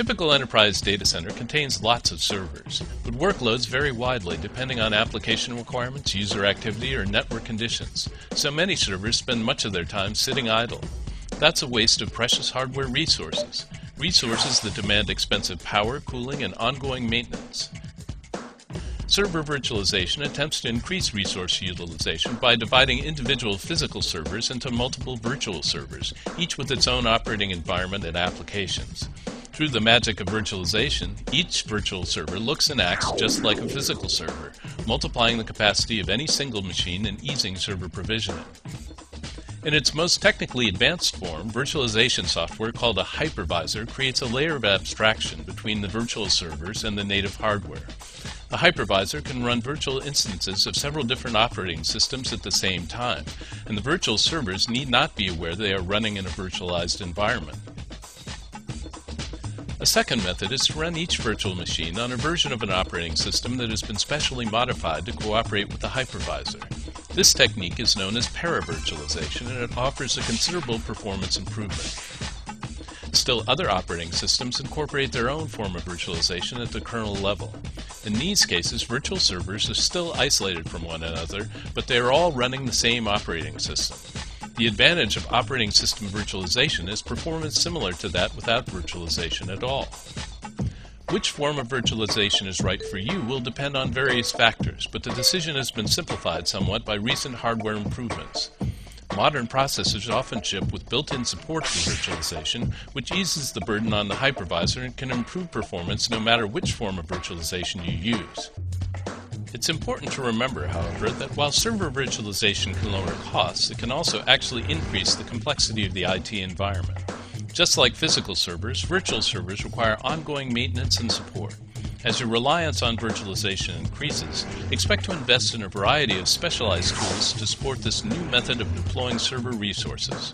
typical enterprise data center contains lots of servers, but workloads vary widely depending on application requirements, user activity, or network conditions. So many servers spend much of their time sitting idle. That's a waste of precious hardware resources that demand expensive power, cooling, and ongoing maintenance. Server virtualization attempts to increase resource utilization by dividing individual physical servers into multiple virtual servers, each with its own operating environment and applications. Through the magic of virtualization, each virtual server looks and acts just like a physical server, multiplying the capacity of any single machine and easing server provisioning. In its most technically advanced form, virtualization software called a hypervisor creates a layer of abstraction between the virtual servers and the native hardware. A hypervisor can run virtual instances of several different operating systems at the same time, and the virtual servers need not be aware they are running in a virtualized environment. A second method is to run each virtual machine on a version of an operating system that has been specially modified to cooperate with the hypervisor. This technique is known as para-virtualization, and it offers a considerable performance improvement. Still, other operating systems incorporate their own form of virtualization at the kernel level. In these cases, virtual servers are still isolated from one another, but they are all running the same operating system. The advantage of operating system virtualization is performance similar to that without virtualization at all. Which form of virtualization is right for you will depend on various factors, but the decision has been simplified somewhat by recent hardware improvements. Modern processors often ship with built-in support for virtualization, which eases the burden on the hypervisor and can improve performance no matter which form of virtualization you use. It's important to remember, however, that while server virtualization can lower costs, it can also actually increase the complexity of the IT environment. Just like physical servers, virtual servers require ongoing maintenance and support. As your reliance on virtualization increases, expect to invest in a variety of specialized tools to support this new method of deploying server resources.